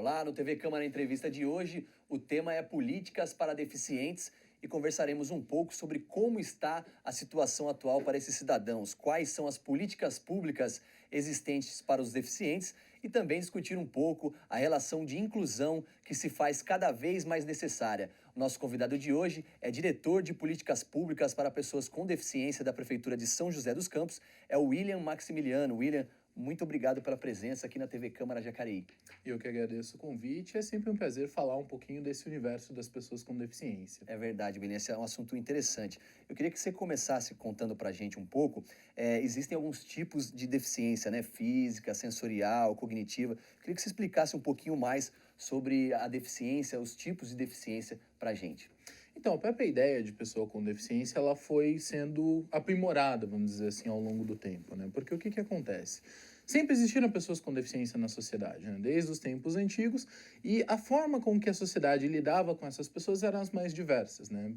Olá, no TV Câmara Entrevista de hoje, o tema é políticas para deficientes e conversaremos um pouco sobre como está a situação atual para esses cidadãos, quais são as políticas públicas existentes para os deficientes e também discutir um pouco a relação de inclusão que se faz cada vez mais necessária. O nosso convidado de hoje é diretor de políticas públicas para pessoas com deficiência da Prefeitura de São José dos Campos, é o William Maximiliano. William, muito obrigado pela presença aqui na TV Câmara Jacareí. Eu que agradeço o convite. É sempre um prazer falar um pouquinho desse universo das pessoas com deficiência. É verdade, William, esse é um assunto interessante. Eu queria que você começasse contando para a gente um pouco. Existem alguns tipos de deficiência, né? Física, sensorial, cognitiva. Eu queria que você explicasse um pouquinho mais sobre a deficiência, os tipos de deficiência para a gente. Então, a própria ideia de pessoa com deficiência, ela foi sendo aprimorada, vamos dizer assim, ao longo do tempo, né? Porque o que acontece? Sempre existiram pessoas com deficiência na sociedade, né? Desde os tempos antigos, e a forma com que a sociedade lidava com essas pessoas eram as mais diversas, né?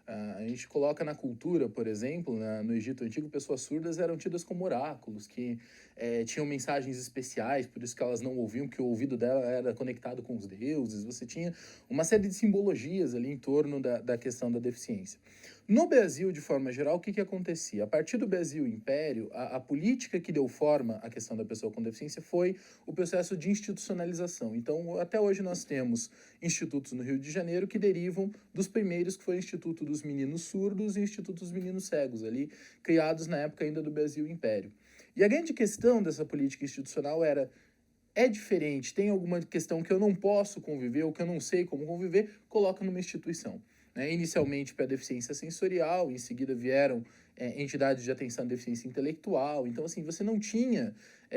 A gente coloca na cultura, por exemplo, no Egito Antigo, pessoas surdas eram tidas como oráculos, que tinham mensagens especiais, por isso que elas não ouviam, porque o ouvido dela era conectado com os deuses. Você tinha uma série de simbologias ali em torno da questão da deficiência. No Brasil, de forma geral, o que acontecia? A partir do Brasil Império, a política que deu forma à questão da pessoa com deficiência foi o processo de institucionalização. Então, até hoje nós temos institutos no Rio de Janeiro que derivam dos primeiros, que foi o Instituto dos Meninos Surdos e o Instituto dos Meninos Cegos, ali, criados na época ainda do Brasil Império. E a grande questão dessa política institucional era: é diferente, tem alguma questão que eu não posso conviver ou que eu não sei como conviver, coloca numa instituição. Inicialmente para deficiência sensorial, em seguida vieram entidades de atenção à deficiência intelectual. Então, assim, você não tinha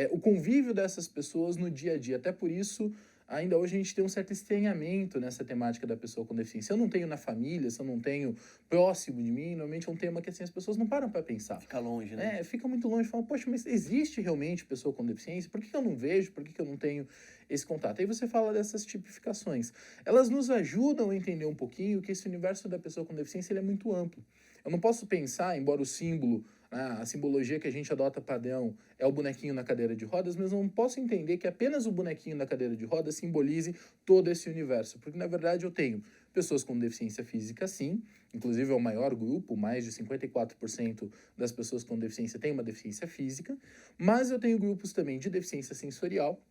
o convívio dessas pessoas no dia a dia. Até por isso, ainda hoje a gente tem um certo estranhamento nessa temática da pessoa com deficiência. Se eu não tenho na família, se eu não tenho próximo de mim, normalmente é um tema que assim, as pessoas não param para pensar. Fica longe, né? Fica muito longe. Fala, poxa, mas existe realmente pessoa com deficiência? Por que eu não vejo? Por que eu não tenho esse contato? Aí você fala dessas tipificações. Elas nos ajudam a entender um pouquinho que esse universo da pessoa com deficiência ele é muito amplo. Eu não posso pensar, embora o símbolo, a simbologia que a gente adota padrão é o bonequinho na cadeira de rodas, mas eu não posso entender que apenas o bonequinho na cadeira de rodas simbolize todo esse universo, porque na verdade eu tenho pessoas com deficiência física, sim, inclusive é o maior grupo, mais de 54% das pessoas com deficiência têm uma deficiência física, mas eu tenho grupos também de deficiência sensorial,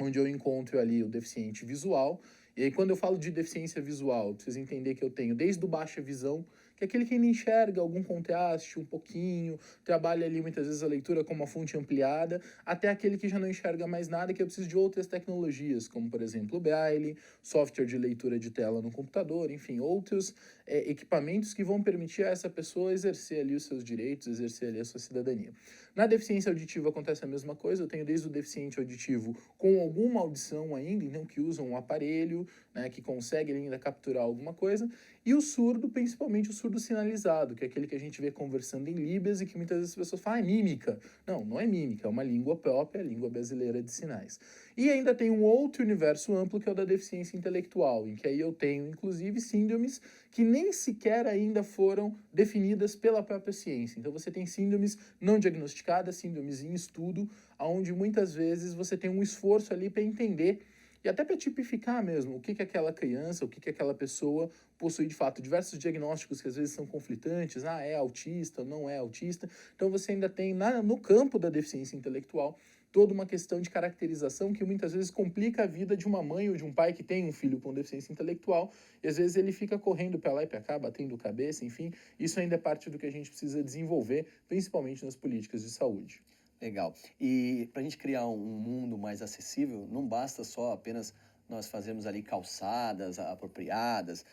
onde eu encontro ali o deficiente visual. E aí, quando eu falo de deficiência visual, eu preciso entender que eu tenho desde o baixa visão, que é aquele que ainda enxerga algum contraste, um pouquinho, trabalha ali muitas vezes a leitura com uma fonte ampliada, até aquele que já não enxerga mais nada, que eu preciso de outras tecnologias, como por exemplo o Braille, software de leitura de tela no computador, enfim, outros equipamentos que vão permitir a essa pessoa exercer ali os seus direitos, exercer ali a sua cidadania. Na deficiência auditiva acontece a mesma coisa, eu tenho desde o deficiente auditivo com alguma audição ainda, então que usa um aparelho, né, que consegue ainda capturar alguma coisa, e o surdo, principalmente o surdo sinalizado, que é aquele que a gente vê conversando em Libras e que muitas vezes as pessoas falam, é mímica. Não, não é mímica, é uma língua própria, a língua brasileira de sinais. E ainda tem um outro universo amplo que é o da deficiência intelectual, em que aí eu tenho, inclusive, síndromes que nem sequer ainda foram definidas pela própria ciência. Então você tem síndromes não diagnosticadas, síndromes em estudo, onde muitas vezes você tem um esforço ali para entender e até para tipificar mesmo o que aquela criança, o que aquela pessoa possui de fato. Diversos diagnósticos que às vezes são conflitantes, é autista, não é autista. Então você ainda tem no campo da deficiência intelectual toda uma questão de caracterização que muitas vezes complica a vida de uma mãe ou de um pai que tem um filho com deficiência intelectual e às vezes ele fica correndo para lá e para cá, batendo cabeça, enfim. Isso ainda é parte do que a gente precisa desenvolver, principalmente nas políticas de saúde. Legal. E para a gente criar um mundo mais acessível, não basta só apenas nós fazermos ali calçadas apropriadas,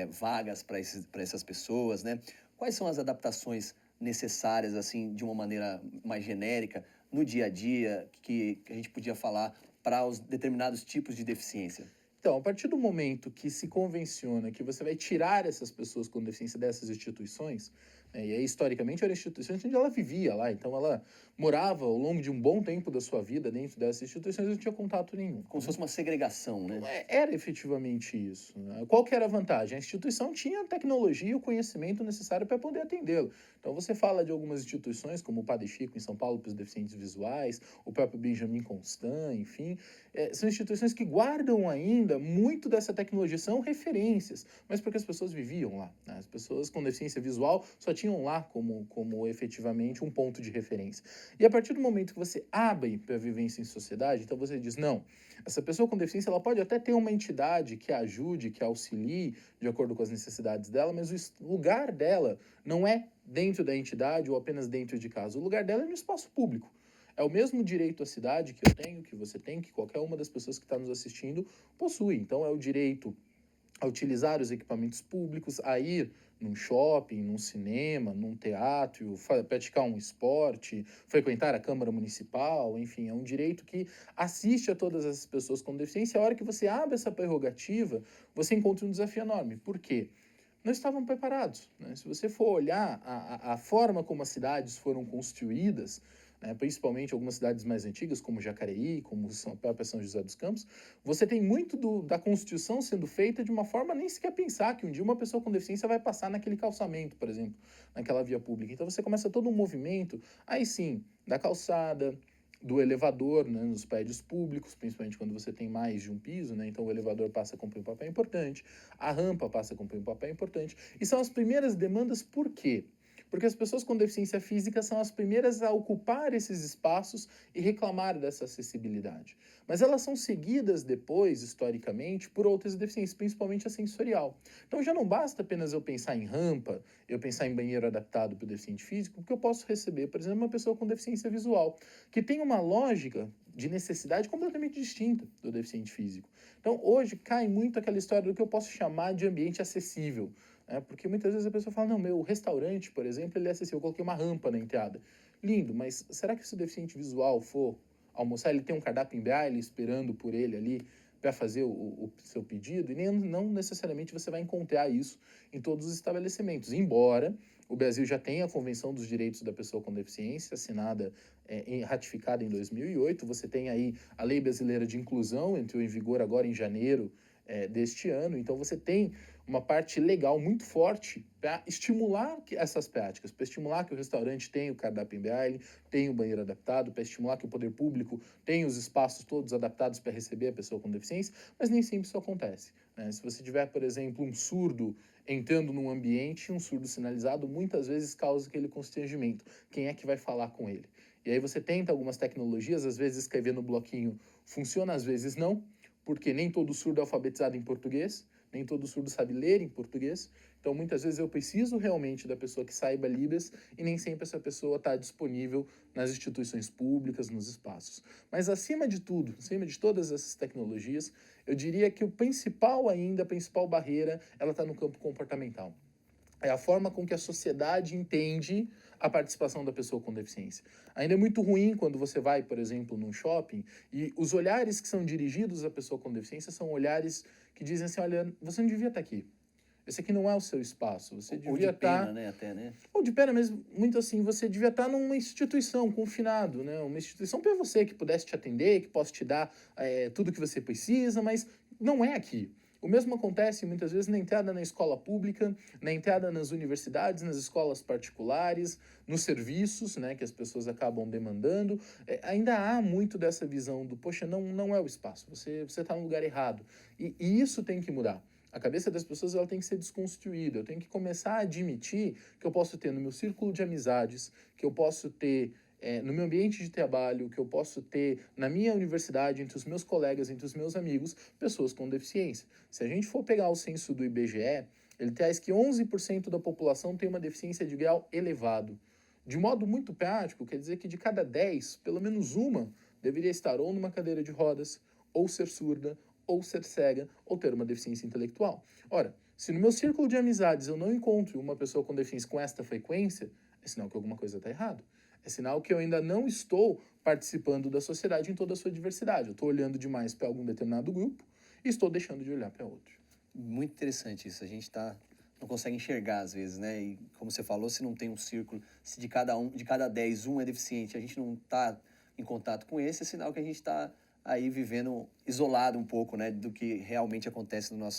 vagas para essas pessoas, né? Quais são as adaptações necessárias, assim, de uma maneira mais genérica, no dia a dia, que a gente podia falar para os determinados tipos de deficiência? Então, a partir do momento que se convenciona que você vai tirar essas pessoas com deficiência dessas instituições, né, e aí historicamente eram instituições onde ela vivia lá, então ela morava ao longo de um bom tempo da sua vida dentro dessas instituições e não tinha contato nenhum. Como se fosse uma segregação, né? Era efetivamente isso, né? Qual que era a vantagem? A instituição tinha a tecnologia e o conhecimento necessário para poder atendê-lo. Então você fala de algumas instituições, como o Padre Chico em São Paulo para os deficientes visuais, o próprio Benjamin Constant, enfim, são instituições que guardam ainda muito dessa tecnologia, são referências, mas porque as pessoas viviam lá, né? As pessoas com deficiência visual só tinham lá como efetivamente um ponto de referência. E a partir do momento que você abre para a vivência em sociedade, então você diz, não, essa pessoa com deficiência ela pode até ter uma entidade que a ajude, que a auxilie de acordo com as necessidades dela, mas o lugar dela não é dentro da entidade ou apenas dentro de casa. O lugar dela é no espaço público. É o mesmo direito à cidade que eu tenho, que você tem, que qualquer uma das pessoas que está nos assistindo possui. Então, é o direito a utilizar os equipamentos públicos, a ir num shopping, num cinema, num teatro, praticar um esporte, frequentar a Câmara Municipal, enfim, é um direito que assiste a todas essas pessoas com deficiência. A hora que você abre essa prerrogativa, você encontra um desafio enorme. Por quê? Não estavam preparados, né? Se você for olhar a forma como as cidades foram construídas, né, principalmente algumas cidades mais antigas, como Jacareí, como a própria São José dos Campos, você tem muito da construção sendo feita de uma forma nem sequer pensar que um dia uma pessoa com deficiência vai passar naquele calçamento, por exemplo, naquela via pública. Então você começa todo um movimento, aí sim, da calçada, do elevador, né, nos prédios públicos, principalmente quando você tem mais de um piso, né, então o elevador passa a cumprir um papel importante, a rampa passa a cumprir um papel importante, e são as primeiras demandas. Por quê? Porque as pessoas com deficiência física são as primeiras a ocupar esses espaços e reclamar dessa acessibilidade. Mas elas são seguidas depois, historicamente, por outras deficiências, principalmente a sensorial. Então já não basta apenas eu pensar em rampa, eu pensar em banheiro adaptado para o deficiente físico, porque eu posso receber, por exemplo, uma pessoa com deficiência visual, que tem uma lógica de necessidade completamente distinta do deficiente físico. Então hoje cai muito aquela história do que eu posso chamar de ambiente acessível. Porque muitas vezes a pessoa fala, não, meu restaurante, por exemplo, ele é acessível, eu coloquei uma rampa na entrada. Lindo, mas será que se o deficiente visual for almoçar, ele tem um cardápio em braille esperando por ele ali para fazer o seu pedido? E nem, não necessariamente você vai encontrar isso em todos os estabelecimentos, embora o Brasil já tenha a Convenção dos Direitos da Pessoa com Deficiência, assinada, ratificada em 2008, você tem aí a Lei Brasileira de Inclusão, entrou em vigor agora em janeiro deste ano, então você tem uma parte legal muito forte para estimular essas práticas, para estimular que o restaurante tenha o cardápio em braille, tenha o banheiro adaptado, para estimular que o poder público tenha os espaços todos adaptados para receber a pessoa com deficiência, mas nem sempre isso acontece, né? Se você tiver, por exemplo, um surdo entrando num ambiente, um surdo sinalizado, muitas vezes causa aquele constrangimento. Quem é que vai falar com ele? E aí você tenta algumas tecnologias, às vezes escrever no bloquinho funciona, às vezes não, porque nem todo surdo é alfabetizado em português, nem todo surdo sabe ler em português. Então, muitas vezes eu preciso realmente da pessoa que saiba Libras e nem sempre essa pessoa está disponível nas instituições públicas, nos espaços. Mas, acima de tudo, acima de todas essas tecnologias, eu diria que a principal barreira, ela está no campo comportamental. É a forma com que a sociedade entende a participação da pessoa com deficiência. Ainda é muito ruim quando você vai, por exemplo, num shopping e os olhares que são dirigidos à pessoa com deficiência são olhares que dizem assim, olha, você não devia estar aqui. Esse aqui não é o seu espaço. Você Ou devia de pena, estar... né, até, né? Ou de pena, mas muito assim, você devia estar numa instituição, confinado, né? Uma instituição para você que pudesse te atender, que possa te dar tudo que você precisa, mas não é aqui. O mesmo acontece muitas vezes na entrada na escola pública, na entrada nas universidades, nas escolas particulares, nos serviços, né, que as pessoas acabam demandando. Ainda há muito dessa visão do, poxa, não é o espaço, você está no lugar errado. E isso tem que mudar. A cabeça das pessoas ela tem que ser desconstruída. Eu tenho que começar a admitir que eu posso ter no meu círculo de amizades, que eu posso ter no meu ambiente de trabalho, que eu posso ter na minha universidade, entre os meus colegas, entre os meus amigos, pessoas com deficiência. Se a gente for pegar o censo do IBGE, ele traz que 11% da população tem uma deficiência de grau elevado. De modo muito prático, quer dizer que de cada 10, pelo menos uma deveria estar ou numa cadeira de rodas, ou ser surda, ou ser cega, ou ter uma deficiência intelectual. Ora, se no meu círculo de amizades eu não encontro uma pessoa com deficiência com esta frequência, é sinal que alguma coisa está errada. É sinal que eu ainda não estou participando da sociedade em toda a sua diversidade. Eu estou olhando demais para algum determinado grupo e estou deixando de olhar para outro. Muito interessante isso. A gente não consegue enxergar às vezes, né? E como você falou, se não tem um círculo, se de cada 10, um é deficiente, a gente não está em contato com esse, é sinal que a gente está aí vivendo isolado um pouco, né, do que realmente acontece na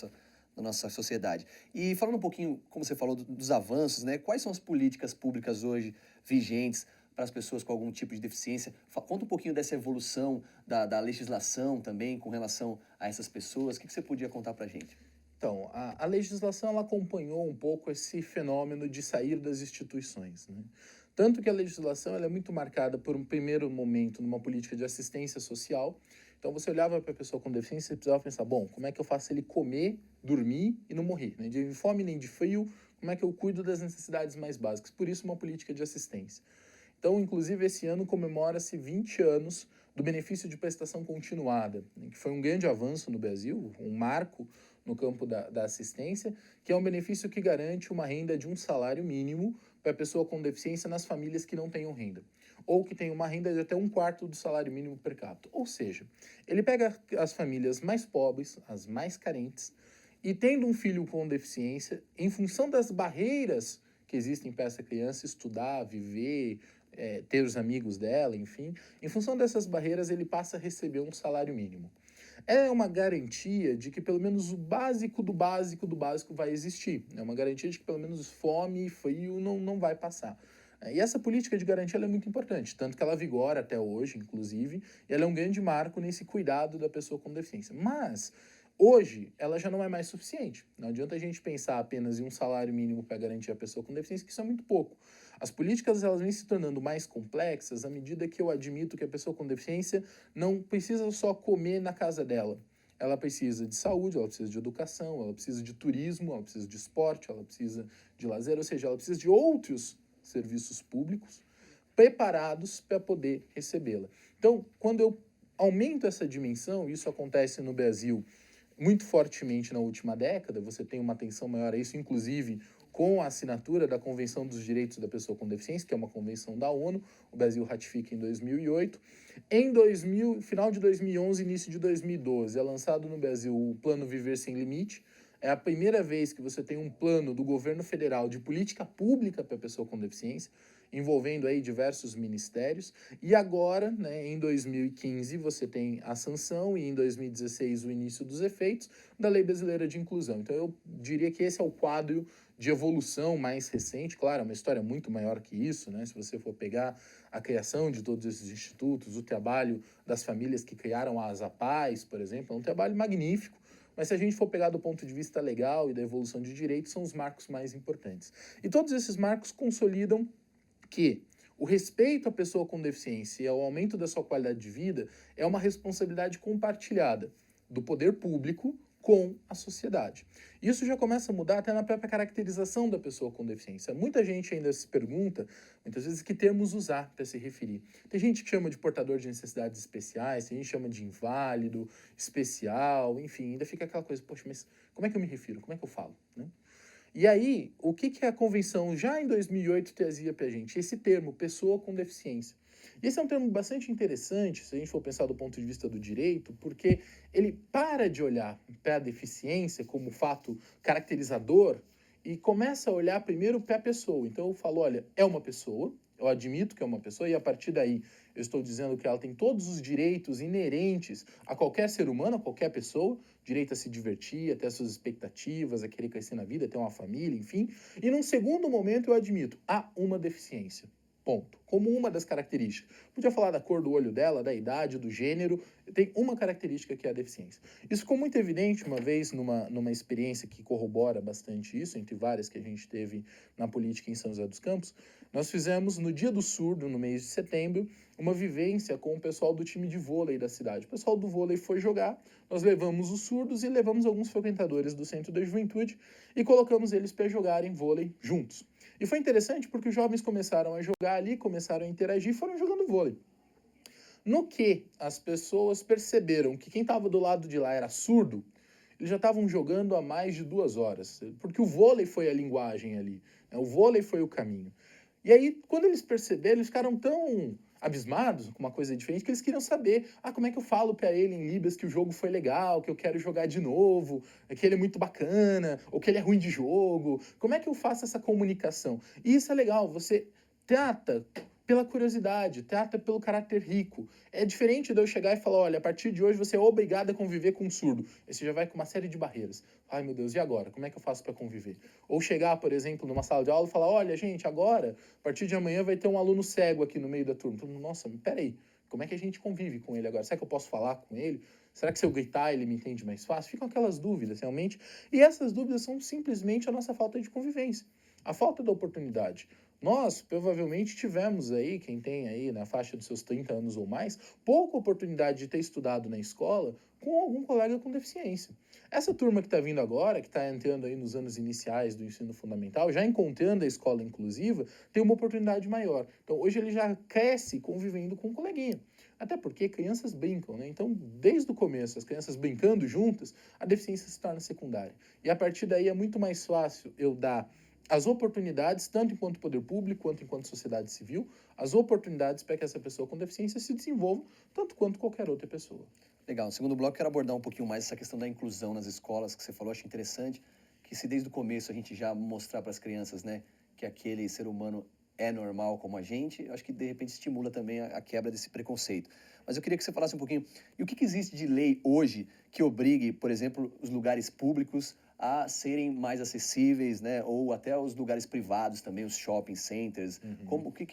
nossa sociedade. E falando um pouquinho, como você falou, dos avanços, né? Quais são as políticas públicas hoje vigentes para as pessoas com algum tipo de deficiência? Conta um pouquinho dessa evolução da legislação também com relação a essas pessoas. O que você podia contar para a gente? Então, a legislação ela acompanhou um pouco esse fenômeno de sair das instituições, né? Tanto que a legislação ela é muito marcada por um primeiro momento numa política de assistência social. Então, você olhava para a pessoa com deficiência e precisava pensar, bom, como é que eu faço ele comer, dormir e não morrer? Nem de fome, nem de frio, como é que eu cuido das necessidades mais básicas? Por isso, uma política de assistência. Então, inclusive, esse ano comemora-se 20 anos do benefício de prestação continuada, né, que foi um grande avanço no Brasil, um marco no campo da assistência, que é um benefício que garante uma renda de um salário mínimo para a pessoa com deficiência nas famílias que não tenham renda, ou que tenham uma renda de até 1/4 do salário mínimo per capita. Ou seja, ele pega as famílias mais pobres, as mais carentes, e tendo um filho com deficiência, em função das barreiras que existem para essa criança estudar, viver, ter os amigos dela, enfim, em função dessas barreiras ele passa a receber um salário mínimo. É uma garantia de que pelo menos o básico do básico do básico vai existir. É uma garantia de que pelo menos fome e frio não vai passar. E essa política de garantia ela é muito importante, tanto que ela vigora até hoje, inclusive, e ela é um grande marco nesse cuidado da pessoa com deficiência. Mas, hoje, ela já não é mais suficiente. Não adianta a gente pensar apenas em um salário mínimo para garantir a pessoa com deficiência, que isso é muito pouco. As políticas elas vêm se tornando mais complexas à medida que eu admito que a pessoa com deficiência não precisa só comer na casa dela. Ela precisa de saúde, ela precisa de educação, ela precisa de turismo, ela precisa de esporte, ela precisa de lazer, ou seja, ela precisa de outros serviços públicos preparados para poder recebê-la. Então, quando eu aumento essa dimensão, isso acontece no Brasil muito fortemente na última década, você tem uma atenção maior a isso, inclusive com a assinatura da Convenção dos Direitos da Pessoa com Deficiência, que é uma convenção da ONU, o Brasil ratifica em 2008. Final de 2011, início de 2012, é lançado no Brasil o Plano Viver Sem Limite. É a primeira vez que você tem um plano do governo federal de política pública para a pessoa com deficiência, envolvendo aí diversos ministérios. E agora, né, em 2015, você tem a sanção e em 2016 o início dos efeitos da Lei Brasileira de Inclusão. Então eu diria que esse é o quadro de evolução mais recente. Claro, é uma história muito maior que isso, né? Se você for pegar a criação de todos esses institutos, o trabalho das famílias que criaram a Asa Paz, por exemplo, é um trabalho magnífico. Mas se a gente for pegar do ponto de vista legal e da evolução de direitos, são os marcos mais importantes. E todos esses marcos consolidam que o respeito à pessoa com deficiência e ao aumento da sua qualidade de vida é uma responsabilidade compartilhada do poder público com a sociedade. Isso já começa a mudar até na própria caracterização da pessoa com deficiência. Muita gente ainda se pergunta, muitas vezes, que termos usar para se referir. Tem gente que chama de portador de necessidades especiais, tem gente que chama de inválido, especial, enfim, ainda fica aquela coisa, poxa, mas como é que eu me refiro? Como é que eu falo? Né? E aí, o que a convenção já em 2008 trazia para a gente? Esse termo, pessoa com deficiência. E esse é um termo bastante interessante, se a gente for pensar do ponto de vista do direito, porque ele para de olhar para a deficiência como fato caracterizador e começa a olhar primeiro para a pessoa. Então eu falo, olha, é uma pessoa, eu admito que é uma pessoa, e a partir daí eu estou dizendo que ela tem todos os direitos inerentes a qualquer ser humano, a qualquer pessoa, direito a se divertir, a ter as suas expectativas, a querer crescer na vida, a ter uma família, enfim. E num segundo momento eu admito, há uma deficiência. Ponto. Como uma das características. Podia falar da cor do olho dela, da idade, do gênero. Tem uma característica que é a deficiência. Isso ficou muito evidente uma vez numa experiência que corrobora bastante isso, entre várias que a gente teve na política em São José dos Campos. Nós fizemos, no Dia do Surdo, no mês de setembro, uma vivência com o pessoal do time de vôlei da cidade. O pessoal do vôlei foi jogar, nós levamos os surdos e levamos alguns frequentadores do Centro da Juventude e colocamos eles para jogarem vôlei juntos. E foi interessante porque os jovens começaram a jogar ali, começaram a interagir e foram jogando vôlei. No que as pessoas perceberam que quem estava do lado de lá era surdo, eles já estavam jogando há mais de 2 horas, porque o vôlei foi a linguagem ali, né? O vôlei foi o caminho. E aí, quando eles perceberam, eles ficaram tão abismados com uma coisa diferente, que eles queriam saber, como é que eu falo para ele em Libras que o jogo foi legal, que eu quero jogar de novo, que ele é muito bacana, ou que ele é ruim de jogo, como é que eu faço essa comunicação? E isso é legal, você trata pela curiosidade, trata pelo caráter rico. É diferente de eu chegar e falar, olha, a partir de hoje você é obrigado a conviver com um surdo. Aí você já vai com uma série de barreiras. Ai, meu Deus, e agora? Como é que eu faço para conviver? Ou chegar, por exemplo, numa sala de aula e falar, olha, gente, agora, a partir de amanhã vai ter um aluno cego aqui no meio da turma. Então, nossa, peraí, como é que a gente convive com ele agora? Será que eu posso falar com ele? Será que se eu gritar ele me entende mais fácil? Ficam aquelas dúvidas, realmente. E essas dúvidas são simplesmente a nossa falta de convivência. A falta da oportunidade. Nós, provavelmente, tivemos aí, quem tem aí na faixa dos seus 30 anos ou mais, pouca oportunidade de ter estudado na escola com algum colega com deficiência. Essa turma que está vindo agora, que está entrando aí nos anos iniciais do ensino fundamental, já encontrando a escola inclusiva, tem uma oportunidade maior. Então, hoje ele já cresce convivendo com um coleguinha. Até porque crianças brincam, né? Então, desde o começo, as crianças brincando juntas, a deficiência se torna secundária. E a partir daí é muito mais fácil eu dar as oportunidades, tanto enquanto poder público quanto enquanto sociedade civil, as oportunidades para que essa pessoa com deficiência se desenvolva, tanto quanto qualquer outra pessoa. Legal. No segundo bloco, eu quero abordar um pouquinho mais essa questão da inclusão nas escolas, que você falou, acho interessante, que se desde o começo a gente já mostrar para as crianças, né, que aquele ser humano é normal como a gente, eu acho que de repente estimula também a quebra desse preconceito. Mas eu queria que você falasse um pouquinho, e o que existe de lei hoje que obrigue, por exemplo, os lugares públicos a serem mais acessíveis, né, ou até os lugares privados também, os shopping centers? Como que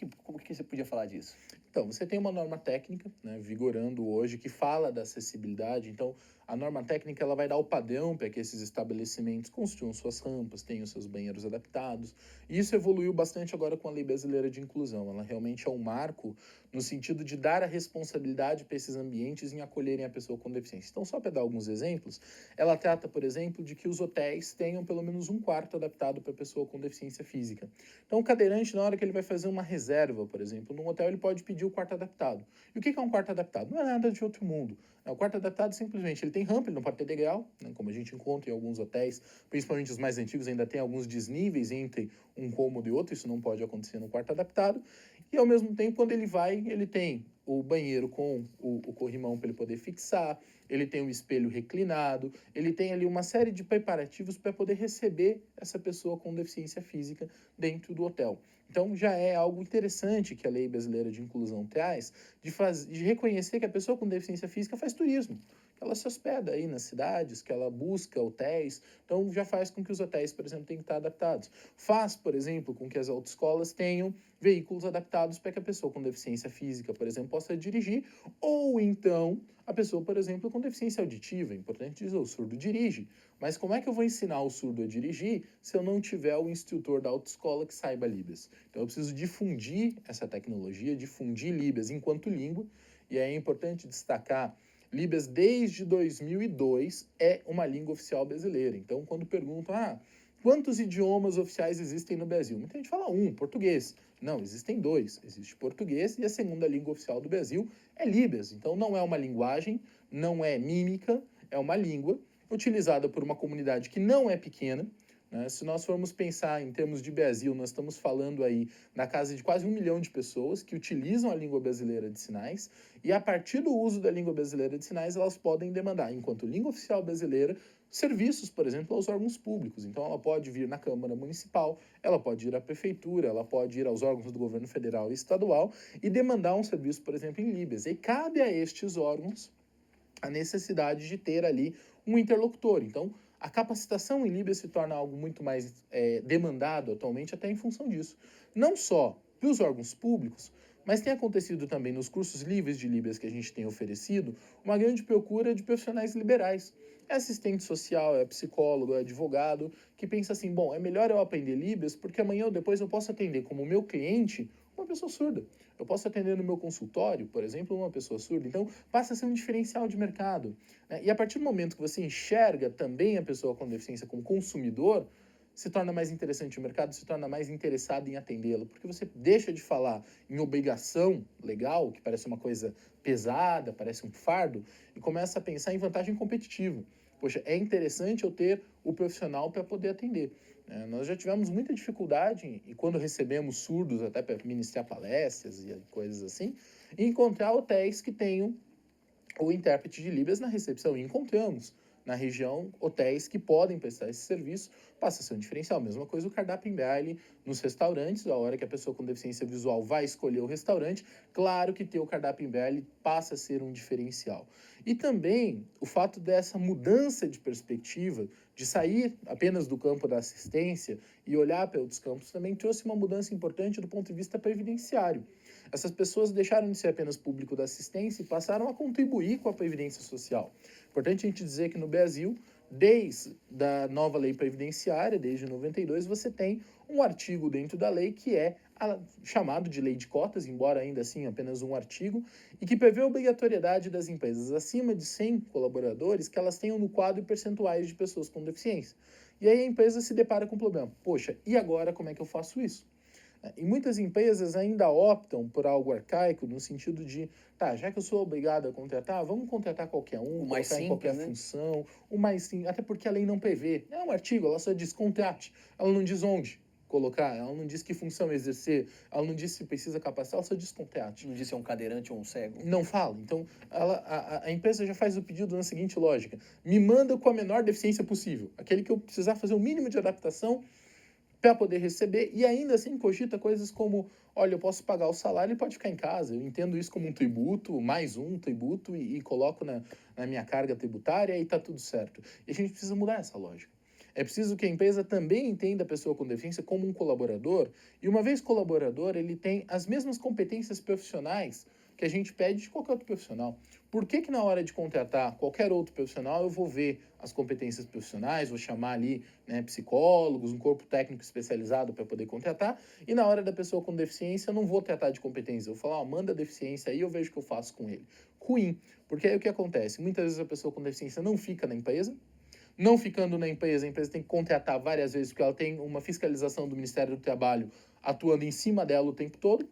você podia falar disso? Então, você tem uma norma técnica, né, vigorando hoje, que fala da acessibilidade. Então, a norma técnica ela vai dar o padrão para que esses estabelecimentos construam suas rampas, tenham seus banheiros adaptados. E isso evoluiu bastante agora com a Lei Brasileira de Inclusão. Ela realmente é um marco no sentido de dar a responsabilidade para esses ambientes em acolherem a pessoa com deficiência. Então, só para dar alguns exemplos, ela trata, por exemplo, de que os hotéis tenham pelo menos um quarto adaptado para a pessoa com deficiência física. Então, o cadeirante, na hora que ele vai fazer uma reserva, por exemplo, num hotel, ele pode pedir o quarto adaptado. E o que é um quarto adaptado? Não é nada de outro mundo. O quarto adaptado, simplesmente, ele tem rampa, ele não pode ter degrau, né, como a gente encontra em alguns hotéis, principalmente os mais antigos, ainda tem alguns desníveis entre um cômodo e outro, isso não pode acontecer no quarto adaptado. E, ao mesmo tempo, quando ele vai, ele tem o banheiro com o corrimão para ele poder fixar, ele tem um espelho reclinado, ele tem ali uma série de preparativos para poder receber essa pessoa com deficiência física dentro do hotel. Então, já é algo interessante que a Lei Brasileira de Inclusão traz, de reconhecer que a pessoa com deficiência física faz turismo. Ela se hospeda aí nas cidades, que ela busca hotéis, então já faz com que os hotéis, por exemplo, tenham que estar adaptados. Faz, por exemplo, com que as autoescolas tenham veículos adaptados para que a pessoa com deficiência física, por exemplo, possa dirigir, ou então a pessoa, por exemplo, com deficiência auditiva, é importante dizer, o surdo dirige. Mas como é que eu vou ensinar o surdo a dirigir se eu não tiver o instrutor da autoescola que saiba Libras? Então eu preciso difundir essa tecnologia, difundir Libras enquanto língua, e é importante destacar, Libras desde 2002 é uma língua oficial brasileira. Então quando perguntam, quantos idiomas oficiais existem no Brasil? Muita gente fala português. Não, existem dois. Existe português e a segunda língua oficial do Brasil é Libras. Então não é uma linguagem, não é mímica, é uma língua utilizada por uma comunidade que não é pequena. Né? Se nós formos pensar em termos de Brasil, nós estamos falando aí na casa de quase 1 milhão de pessoas que utilizam a língua brasileira de sinais, e a partir do uso da língua brasileira de sinais, elas podem demandar, enquanto língua oficial brasileira, serviços, por exemplo, aos órgãos públicos. Então, ela pode vir na Câmara Municipal, ela pode ir à Prefeitura, ela pode ir aos órgãos do governo federal e estadual e demandar um serviço, por exemplo, em Libras. E cabe a estes órgãos a necessidade de ter ali um interlocutor. Então, a capacitação em Libras se torna algo muito mais demandado atualmente, até em função disso. Não só para os órgãos públicos, mas tem acontecido também nos cursos livres de Libras que a gente tem oferecido, uma grande procura de profissionais liberais. É assistente social, é psicólogo, é advogado, que pensa assim, bom, é melhor eu aprender Libras porque amanhã ou depois eu posso atender como meu cliente uma pessoa surda. Eu posso atender no meu consultório, por exemplo, uma pessoa surda. Então, passa a ser um diferencial de mercado. Né? E a partir do momento que você enxerga também a pessoa com deficiência como consumidor, se torna mais interessante o mercado, se torna mais interessado em atendê-lo, porque você deixa de falar em obrigação legal, que parece uma coisa pesada, parece um fardo, e começa a pensar em vantagem competitiva. Poxa, é interessante eu ter o profissional para poder atender. né? Nós já tivemos muita dificuldade, e quando recebemos surdos até para ministrar palestras e coisas assim, em encontrar hotéis que tenham o intérprete de Libras na recepção. E encontramos na região hotéis que podem prestar esse serviço, passa a ser um diferencial. Mesma coisa o cardápio em braille nos restaurantes, a hora que a pessoa com deficiência visual vai escolher o restaurante, claro que ter o cardápio em braille passa a ser um diferencial. E também o fato dessa mudança de perspectiva, de sair apenas do campo da assistência e olhar para outros campos, também trouxe uma mudança importante do ponto de vista previdenciário. Essas pessoas deixaram de ser apenas público da assistência e passaram a contribuir com a previdência social. Importante a gente dizer que no Brasil, desde a nova lei previdenciária, desde 92, você tem um artigo dentro da lei que é chamado de lei de cotas, embora ainda assim apenas um artigo, e que prevê a obrigatoriedade das empresas acima de 100 colaboradores que elas tenham no quadro percentuais de pessoas com deficiência. E aí a empresa se depara com o problema. Poxa, e agora como é que eu faço isso? E muitas empresas ainda optam por algo arcaico, no sentido de, tá, já que eu sou obrigado a contratar, vamos contratar qualquer um, O mais colocar em qualquer simples, né? função, o mais simples, até porque a lei não prevê. É um artigo, ela só diz contrate, ela não diz onde colocar, ela não diz que função exercer, ela não diz se precisa capacitar, ela só diz contrate. Não disse é um cadeirante ou um cego. Não fala. Então, a empresa já faz o pedido na seguinte lógica: me manda com a menor deficiência possível, aquele que eu precisar fazer o mínimo de adaptação para poder receber, e ainda assim cogita coisas como, olha, eu posso pagar o salário e pode ficar em casa, eu entendo isso como um tributo, mais um tributo, e coloco na minha carga tributária e está tudo certo. E a gente precisa mudar essa lógica. É preciso que a empresa também entenda a pessoa com deficiência como um colaborador, e uma vez colaborador, ele tem as mesmas competências profissionais que a gente pede de qualquer outro profissional. Por que na hora de contratar qualquer outro profissional eu vou ver as competências profissionais, vou chamar ali, né, psicólogos, um corpo técnico especializado para poder contratar, e na hora da pessoa com deficiência eu não vou tratar de competência, eu vou falar, manda a deficiência aí, eu vejo o que eu faço com ele. Ruim, porque aí o que acontece? Muitas vezes a pessoa com deficiência não fica na empresa, não ficando na empresa, a empresa tem que contratar várias vezes, porque ela tem uma fiscalização do Ministério do Trabalho atuando em cima dela o tempo todo,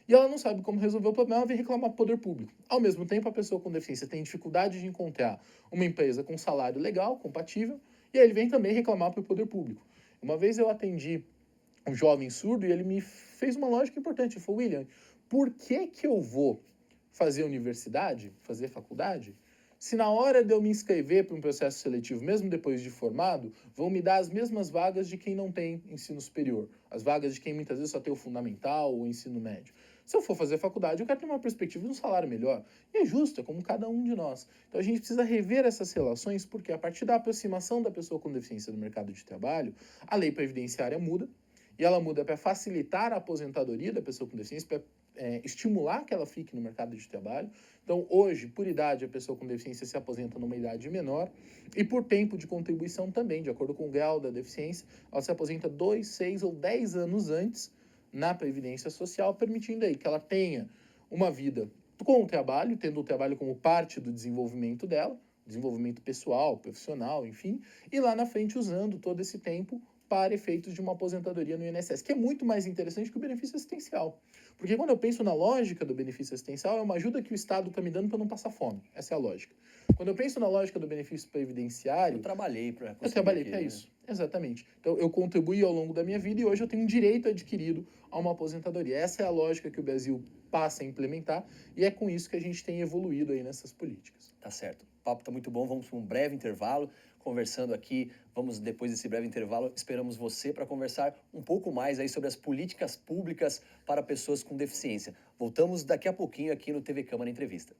e ela não sabe como resolver o problema, ela vem reclamar para o poder público. Ao mesmo tempo, a pessoa com deficiência tem dificuldade de encontrar uma empresa com salário legal, compatível, e aí ele vem também reclamar para o poder público. Uma vez eu atendi um jovem surdo e ele me fez uma lógica importante. Ele falou, William, por que eu vou fazer universidade, fazer faculdade, se na hora de eu me inscrever para um processo seletivo, mesmo depois de formado, vão me dar as mesmas vagas de quem não tem ensino superior, as vagas de quem muitas vezes só tem o fundamental ou o ensino médio. Se eu for fazer faculdade, eu quero ter uma perspectiva de um salário melhor. E é justo, é como cada um de nós. Então a gente precisa rever essas relações, porque a partir da aproximação da pessoa com deficiência do mercado de trabalho, a lei previdenciária muda, e ela muda para facilitar a aposentadoria da pessoa com deficiência, para estimular que ela fique no mercado de trabalho. Então, hoje, por idade, a pessoa com deficiência se aposenta numa idade menor, e por tempo de contribuição também, de acordo com o grau da deficiência, ela se aposenta 2, 6 ou 10 anos antes na Previdência Social, permitindo aí que ela tenha uma vida com o trabalho, tendo o trabalho como parte do desenvolvimento dela, desenvolvimento pessoal, profissional, enfim, e lá na frente usando todo esse tempo para efeitos de uma aposentadoria no INSS, que é muito mais interessante que o benefício assistencial. Porque quando eu penso na lógica do benefício assistencial, é uma ajuda que o Estado está me dando para não passar fome. Essa é a lógica. Quando eu penso na lógica do benefício previdenciário... Eu trabalhei para isso, exatamente. Então, eu contribuí ao longo da minha vida e hoje eu tenho um direito adquirido a uma aposentadoria. Essa é a lógica que o Brasil passa a implementar e é com isso que a gente tem evoluído aí nessas políticas. Tá certo. O papo tá muito bom, vamos para um breve intervalo. Conversando aqui, vamos depois desse breve intervalo, esperamos você para conversar um pouco mais aí sobre as políticas públicas para pessoas com deficiência. Voltamos daqui a pouquinho aqui no TV Câmara Entrevista.